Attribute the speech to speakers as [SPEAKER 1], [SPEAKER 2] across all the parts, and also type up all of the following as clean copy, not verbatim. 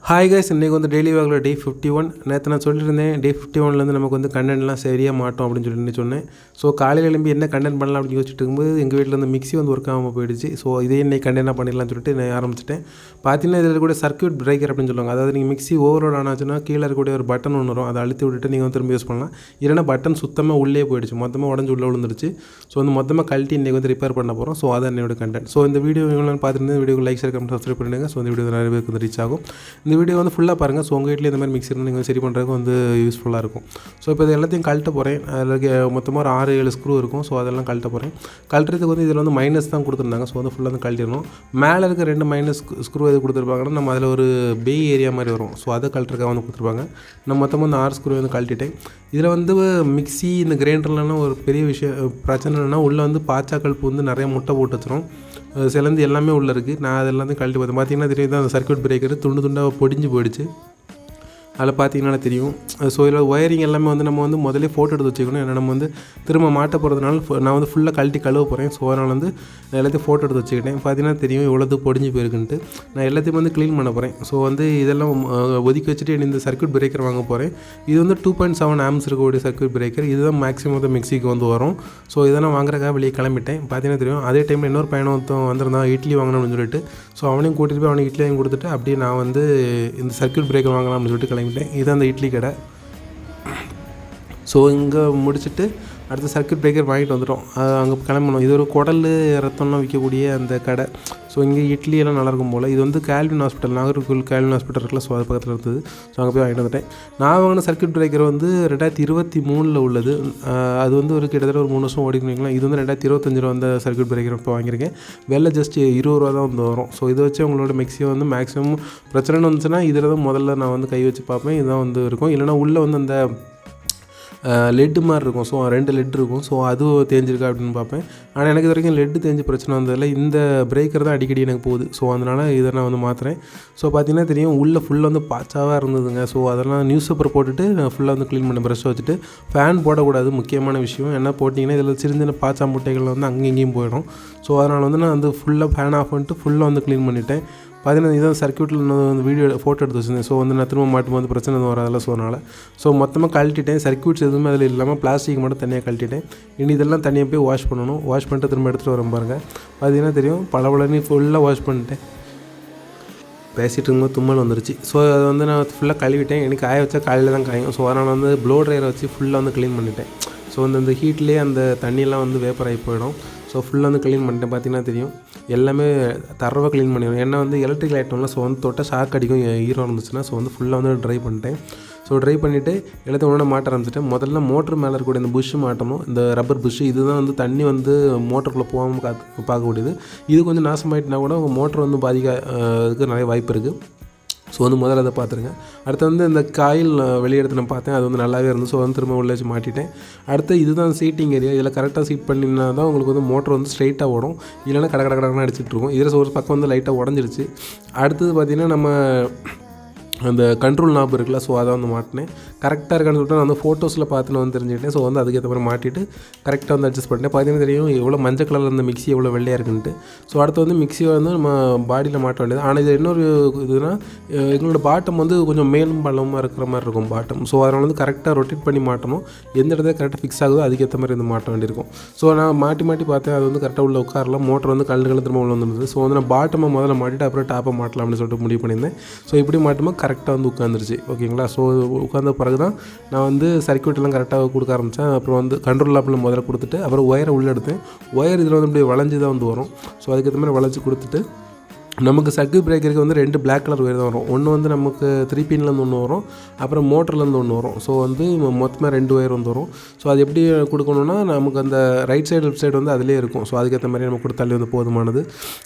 [SPEAKER 1] Hi guys, இன்றைக்கி வந்து daily வாக்கில் டே 51. நேற்று நான் சொல்லியிருந்தேன் டே 51லேருந்து நமக்கு வந்து கண்டென்ட்லாம் சரியாக மாட்டோம் அப்படின்னு சொல்லி சொன்னேன். ஸோ காலையில் எழும்பி என்ன கண்டென்ட் பண்ணலாம் அப்படின்னு யோசிச்சுட்டு இருக்கும்போது எங்கள் வீட்டில் வந்து மிக்ஸி வந்து ஒர்க் ஆகாமல் போயிடுச்சு. ஸோ இதே இன்னைக்கு கண்டென்ட்டாக பண்ணிடலாம்னு சொல்லிட்டு நான் ஆரம்பிச்சிட்டேன். பார்த்தீங்கன்னா இதில் கூட சர்க்யூட் பிரேக்கர் அப்படின்னு சொல்லுவாங்க. அதாவது நீங்கள் மிக்ஸி ஓவர்லோட் ஆனாச்சுன்னா கீழே இருக்கக்கூடிய ஒரு பட்டன் ஒன்று வரும், அதை அழுத்தி விட்டுட்டு நீங்கள் வந்து திரும்ப யூஸ் பண்ணலாம். இல்லைனா பட்டன் சுத்தமாக உள்ளே போயிடுச்சு, மொத்தமாக உடஞ்சி உள்ளே விழுந்துருச்சு. ஸோ வந்து மொத்தமாக கழட்டி இன்றைக்கி வந்து ரிப்பேர் பண்ண போகிறோம். ஸோ அதான் என்னோட கண்டென்ட். ஸோ இந்த வீடியோ எவ்வளோன்னு பார்த்துருந்து வீடியோக்கு லைக் ஷேர் கமெண்ட் சப்ஸ்கிரைப் பண்ணிடுங்க. ஸோ இந்த வீடியோ நிறைய பேருக்கு வந்து ரீச் ஆகும். இந்த வீடியோ வந்து ஃபுல்லாக பாருங்கள். ஸோ உங்கள் வீட்டில் இந்த மாதிரி மிக்ஸி இருந்தால் நீங்கள் சரி பண்ணுறதுக்கு வந்து யூஸ்ஃபுல்லாக இருக்கும். ஸோ இப்போ இது எல்லாத்தையும் கழட்ட போகிறேன். அதில் மொத்தமாக ஒரு 6-7 ஸ்க்ரூ இருக்கும். ஸோ அதெல்லாம் கழட்ட போகிறேன். கழட்டுறதுக்கு வந்து இதில் வந்து மைனஸ் தான் கொடுத்துருந்தாங்க. ஸோ வந்து ஃபுல்லாக வந்து கழட்டிடணும். மேலே இருக்க 2 மைனஸ் ஸ்க்ரூ எது கொடுத்துருப்பாங்கன்னா நம்ம அதில் ஒரு பே ஏரியா மாதிரி வரும். ஸோ அதை கழட்டுறதுக்காக வந்து கொடுத்துருப்பாங்க. நான் மொத்தமாக வந்து 6 ஸ்க்ரூ வந்து கழட்டிட்டேன். இதில் வந்து மிக்ஸி இந்த கிரைண்டர்லாம் ஒரு பெரிய விஷயம் பிரச்சனை என்னென்னா உள்ளே வந்து பாச்சாக்கல்ப்பு வந்து நிறைய முட்டை போட்டு வச்சிரும். சிலந்து எல்லாமே உள்ளே இருக்குது. நான் அதெல்லாத்தையும் கழட்டி பார்த்தேன். பார்த்தீங்கன்னா தெரியும் தான் அந்த சர்க்யூட் பிரேக்கர் துண்டு துண்டாக பொடிஞ்சு போயிடுச்சு. அதில் பார்த்தீங்கன்னா தெரியும். ஸோ இதில் ஒயரிங் எல்லாமே வந்து நம்ம வந்து முதலே ஃபோட்டோ எடுத்து வச்சுக்கணும். ஏன்னா நம்ம வந்து திரும்ப மாட்ட போகிறதுனால நான் வந்து ஃபுல்லாக கழட்டி கழுவ போகிறேன். ஸோ அதனால் வந்து நான் எல்லாத்தையும் ஃபோட்டோ எடுத்து வச்சுக்கிட்டேன். பார்த்தீங்கன்னா தெரியும் எவ்வளோது பொடிஞ்சு போயிருக்குன்ட்டு. நான் எல்லாத்தையும் வந்து க்ளீன் பண்ண போகிறேன். ஸோ வந்து இதெல்லாம் ஒதுக்கி வச்சுட்டு இந்த சர்க்யூட் பிரேக்கர் வாங்க போகிறேன். இது வந்து 2.7 ஆம்ஸ் இருக்கக்கூடிய சர்க்யூட் பிரேக்கர். இதுதான் மேக்ஸிமம் வந்து மிக்ஸிக்கு வந்து வரும். ஸோ இதெல்லாம் வாங்குறதுக்காக வெளியே கிளம்பிட்டேன். பார்த்தீங்கன்னா தெரியும். அதே டைமில் இன்னொரு பையனும் வந்திருந்தான் இட்லி வாங்கணும்னு சொல்லிட்டு. ஸோ அவனையும் கூட்டிகிட்டு போய் அவனுக்கு இட்லி வாங்கி கொடுத்துட்டு அப்படியே நான் வந்து இந்த சர்க்யூட் பிரேக்கர் வாங்கலாம்னு சொல்லிட்டு கிளம்பிட்டேன். இதுதான் அந்த இட்லி கடை. ஸோ இங்கே முடிச்சுட்டு அடுத்த சர்க்யூட் பிரேக்கர் வாங்கிட்டு வந்துட்டோம். அங்கே கிளம்பணும். இது ஒரு குடல் ரத்தம்லாம் விற்கக்கூடிய அந்த கடை. ஸோ இங்கே இட்லி எல்லாம் நல்லாயிருக்கும் போல். இது வந்து Calvin hospital, Nagercoil Calvin hospital இருக்குல்ல. ஸோ அது பக்கத்தில் இருந்தது. ஸோ அங்கே போய் வாங்கிட்டு வந்துட்டேன். நான் வாங்கின சர்க்யூட் பிரேக்கர் வந்து 2023 உள்ளது. அது வந்து ஒரு கிட்டத்தட்ட ஒரு 3 வருஷம் ஓடிக்கணுங்களா. இது வந்து 2025 வந்த சர்க்யூட் பிரேக்கர் இப்போ வாங்கியிருக்கேன். வெளில ஜஸ்ட் 20 ரூபா தான் வந்து வரும். ஸோ இதை வச்சு உங்களோட மிக்ஸியை வந்து மேக்ஸிமம் பிரச்சனைன்னு வந்துச்சுன்னா இதில் தான் முதல்ல நான் வந்து கை வச்சு பார்ப்பேன். இதுதான் வந்து இருக்கும். இல்லைனா உள்ளே வந்து அந்த லெட்டு மாதிரி இருக்கும். ஸோ 2 லெட் இருக்கும். ஸோ அதுவும் தேஞ்சிருக்கா அப்படின்னு பார்ப்பேன். ஆனால் எனக்கு இது வரைக்கும் லெட்டு தேஞ்சு பிரச்சனை வந்ததில்லை. இந்த பிரேக்கர் தான் அடிக்கடி எனக்கு போகுது. ஸோ அதனால் இதை நான் வந்து மாற்றுறேன். ஸோ பார்த்தீங்கன்னா தெரியும் உள்ளே ஃபுல்லாக வந்து பாச்சாவாக இருந்ததுங்க. ஸோ அதெல்லாம் நியூஸ் பேப்பர் போட்டுட்டு நான் ஃபுல்லாக வந்து க்ளீன் பண்ண ப்ரெஷ் வச்சுட்டு ஃபேன் போடக்கூடாது, முக்கியமான விஷயம். என்ன போட்டிங்கன்னா இதில் சின்ன சின்ன பாச்சா முட்டைகள் வந்து அங்கேயும் இங்கேயும் போயிடும். ஸோ அதனால் வந்து நான் வந்து ஃபுல்லாக ஃபேன் ஆஃப் பண்ணிட்டு ஃபுல்லாக வந்து க்ளீன் பண்ணிவிட்டேன். பார்த்தீங்கன்னா இதான் சர்க்யூட்டில் நான் வந்து வீடியோ ஃபோட்டோ எடுத்து வச்சுருந்தேன். ஸோ வந்து நான் திரும்ப மாட்டும்போது பிரச்சனை எதுவும் வராதில்ல. ஸோ அதனால் மொத்தமாக கழட்டிட்டேன். சர்க்யூட்ஸ் எதுவுமே அதில் இல்லாமல் பிளாஸ்டிக் மட்டும் தனியாக கழட்டிட்டேன். இனி இதெல்லாம் தனியாக போய் வாஷ் பண்ணணும். வாஷ் பண்ணிட்டு திரும்ப எடுத்துகிட்டு வரேன் பாருங்கள். பார்த்தீங்கன்னா தெரியும் பளபளன்னு ஃபுல்லாக வாஷ் பண்ணிட்டேன். பேசிகிட்டு இருக்கும்போது தும்மல் வந்துருச்சு. ஸோ அதை வந்து நான் ஃபுல்லாக கழுவிட்டேன். எனக்கு காய வச்சா காலையில் தான் காயும். ஸோ அதனால் வந்து ப்ளோ ட்ரையரை வச்சு ஃபுல்லாக வந்து க்ளீன் பண்ணிட்டேன். ஸோ அந்த ஹீட்லேயே அந்த தண்ணியெல்லாம் வந்து வேப்பர் ஆகி போயிடும். ஸோ ஃபுல்லாக வந்து க்ளீன் பண்ணிட்டேன். பார்த்தீங்கன்னா தெரியும் எல்லாமே தரவாக க்ளீன் பண்ணிடும். ஏன்னா வந்து எலக்ட்ரிக்கல் ஐட்டம்லாம் ஸோ வந்து தொட்டால் ஷாக் அடிக்கும் ஈரம் இருந்துச்சுன்னா. ஸோ வந்து ஃபுல்லாக வந்து ட்ரை பண்ணிட்டேன். ஸோ ட்ரை பண்ணிவிட்டு எல்லாத்தையும் ஒன்றா மாட்ட ஆரம்பிச்சிட்டேன். முதல்ல மோட்ரு மேலே இருக்கக்கூடிய இந்த புஷ்ஷு மாட்டணும். இந்த ரப்பர் புஷ்ஷு இதுதான் வந்து தண்ணி வந்து மோட்டருக்குள்ளே போகாமல் பார்க்கக்கூடியது. இது கொஞ்சம் நாசமாயிட்டுனா கூட மோட்ரு வந்து பாதிக்கிறதுக்கு நிறைய வாய்ப்பு இருக்குது. ஸோ வந்து முதல்ல அதை பார்த்துருங்க. அடுத்து வந்து இந்த காயில் வெளியே எடுத்து நான் பார்த்தேன். அது வந்து நல்லாவே இருந்துச்சு. ஸோ வந்து திரும்ப உள்ளே வச்சு மாட்டிட்டேன். அடுத்து இதுதான் சீட்டிங் ஏரியா. இதில் கரெக்டாக சீட் பண்ணினா தான் உங்களுக்கு வந்து மோட்டர் வந்து ஸ்ட்ரைட்டாக ஓடும். இல்லைனா கடகடன்னு அடிச்சிட்டு இருக்கும். இதில் ஒரு பக்கம் வந்து லைட்டாக உடஞ்சிருச்சு. அடுத்தது பார்த்திங்கன்னா நம்ம அந்த கண்ட்ரோல் நாப் இருக்குல்ல. ஸோ அதை வந்து மாட்டினேன். கரெக்டாக இருக்கான்னு சொல்லிட்டு நான் வந்து ஃபோட்டோஸில் பார்த்துன்னு வந்து தெரிஞ்சுக்கிட்டேன். ஸோ வந்து அதுக்கேற்ற மாதிரி மாட்டிட்டு கரெக்டாக வந்து அட்ஜஸ்ட் பண்ணிட்டேன். பார்த்தீங்கன்னா தெரியும் எவ்வளோ மஞ்சள் கலரில் இருந்த மிக்ஸி எவ்வளோ வெள்ளையாக இருக்குன்ட்டு. ஸோ அடுத்து வந்து மிக்ஸியை வந்து நம்ம பாடியில் மாட்ட வேண்டியது. ஆனால் இது இன்னொரு இதுனா எங்களோட பாட்டம் வந்து கொஞ்சம் மேலும் பள்ளமாக இருக்கிற மாதிரி இருக்கும் பாட்டம். ஸோ அதனால் வந்து கரெக்டாக ரொட்டேட் பண்ணி மாட்டணும். எந்த இடத்துல கரெக்டாக ஃபிக்ஸ் ஆகுதோ அதுக்கேற்ற மாதிரி வந்து மாட்ட வேண்டியிருக்கும். ஸோ நான் மாட்டி பார்த்தேன். அது வந்து கரெக்டாக உள்ள உட்காரலாம். மோட்டர் வந்து கல் திரும்ப உள்ள வந்துருந்தது. ஸோ வந்து நான் பாட்டமாக முதல்ல மாட்டிட்டு அப்புறம் டாப்பை மாட்டலாம் அப்படின்னு சொல்லிட்டு முடிவு பண்ணியிருந்தேன். ஸோ இப்படி மாட்டும்போது கரெக்டாக வந்து உட்காந்துருச்சு. ஓகேங்களா. ஸோ உட்காந்த பிறகு தான் நான் வந்து சர்க்யூட் எல்லாம் கரெக்டாக கொடுக்க ஆரம்பித்தேன். அப்புறம் வந்து கண்ட்ரோல் லாப்பில் முதல்ல கொடுத்துட்டு அப்புறம் ஒயரை உள்ளே எடுத்தேன். ஒயர் இதில் வந்து இப்படி வளைஞ்சி தான் வந்து வரும். ஸோ அதுக்கேற்ற மாதிரி வளைச்சி கொடுத்துட்டு நமக்கு சர்க்யூட் பிரேக்கருக்கு வந்து 2 பிளாக் கலர் ஒயர் தான் வரும். ஒன்று வந்து நமக்கு 3 பின்லேருந்து ஒன்று வரும், அப்புறம் மோட்டர்லேருந்து ஒன்று வரும். ஸோ வந்து மொத்தமாக 2 ஒயர் வந்து வரும். ஸோ அது எப்படி கொடுக்கணுன்னா நமக்கு அந்த ரைட் சைடு லெஃப்ட் சைடு வந்து அதிலே இருக்கும். ஸோ அதுக்கேற்ற மாதிரி நம்ம கொடுத்தாலே வந்து போதுமானது.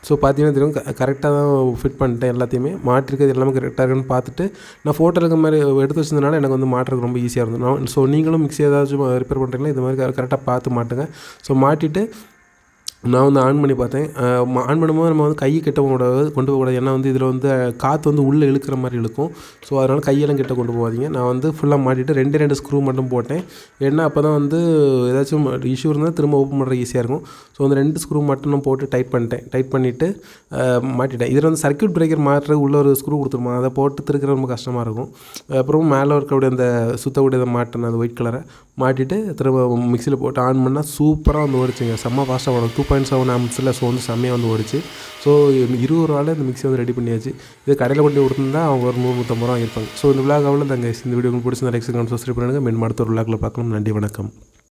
[SPEAKER 1] ஸோ பார்த்தீங்கன்னா தெரியும் கரெக்டாக தான் ஃபிட் பண்ணிட்டேன். எல்லாத்தையுமே மாற்றிருக்கிறது எல்லாமே கரெக்டாக இருக்குன்னு பார்த்துட்டு நான் ஃபோட்டோ இருக்க மாதிரி எடுத்து வச்சதுனால எனக்கு வந்து மாட்டுறதுக்கு ரொம்ப ஈஸியாக இருந்தது. ஸோ நீங்களும் மிக்ஸி ஏதாச்சும் ரிப்பேர் பண்ணுறீங்களா இது மாதிரி கரெக்டாக பார்த்து மாட்டுங்க. ஸோ மாட்டிட்டு நான் வந்து ஆன் பண்ணி பார்த்தேன். ஆன் பண்ணும்போது நம்ம வந்து கை கிட்ட கொண்டு போகக்கூடாது. ஏன்னா வந்து இதில் வந்து காற்று வந்து உள்ளே இழுக்கிற மாதிரி இழுக்கும். ஸோ அதனால் கையெல்லாம் கிட்ட கொண்டு போகாதீங்க. நான் வந்து ஃபுல்லாக மாட்டிட்டு 2 ஸ்க்ரூ மட்டும் போட்டேன். ஏன்னா அப்போ தான் வந்து ஏதாச்சும் இஷ்யூ இருந்தால் திரும்ப ஓப்பன் பண்ணுறது ஈஸியாக இருக்கும். ஸோ அந்த 2 ஸ்க்ரூ மட்டும் நான் போட்டு டைட் பண்ணிவிட்டு மாட்டிட்டேன். இதில் வந்து சர்க்யூட் பிரேக்கர் மாட்டுறது உள்ள ஒரு ஸ்க்ரூ கொடுத்துருமா, அதை போட்டு திருக்கிறது ரொம்ப கஷ்டமாக இருக்கும். அப்புறம் மேலே இருக்கக்கூடிய அந்த சுற்றக்கூடியதை மாட்டினேன், அது ஒயிட் கலரை மாட்டிட்டு திரும்ப மிக்சியில் போட்டு ஆன் பண்ணால் சூப்பராக வந்து ஓடிச்சுங்க. செம்ம ஃபாஸ்ட்டாக ஓடும். 2.7 ஆம்ப்ஸில் ஸோ வந்து செம்மையாக வந்து ஓடிச்சு. ஸோ 20 ரூபாயில் இந்த மிக்ஸி வந்து ரெடி பண்ணியாச்சு. இது கடையில் கொண்டு கொடுத்துருந்தா அவங்க ஒரு 100-150 ரூபா இருப்பாங்க. ஸோ இந்த விழாக்காவில் தாங்க இந்த வீடியோ உங்களுக்கு பிடிச்சிருந்தா லைக் கமெண்ட் சப்ஸ்கிரைப் பண்ணுங்கள். அடுத்த ஒரு விழாக்கில் பார்க்கலாம். நன்றி, வணக்கம்.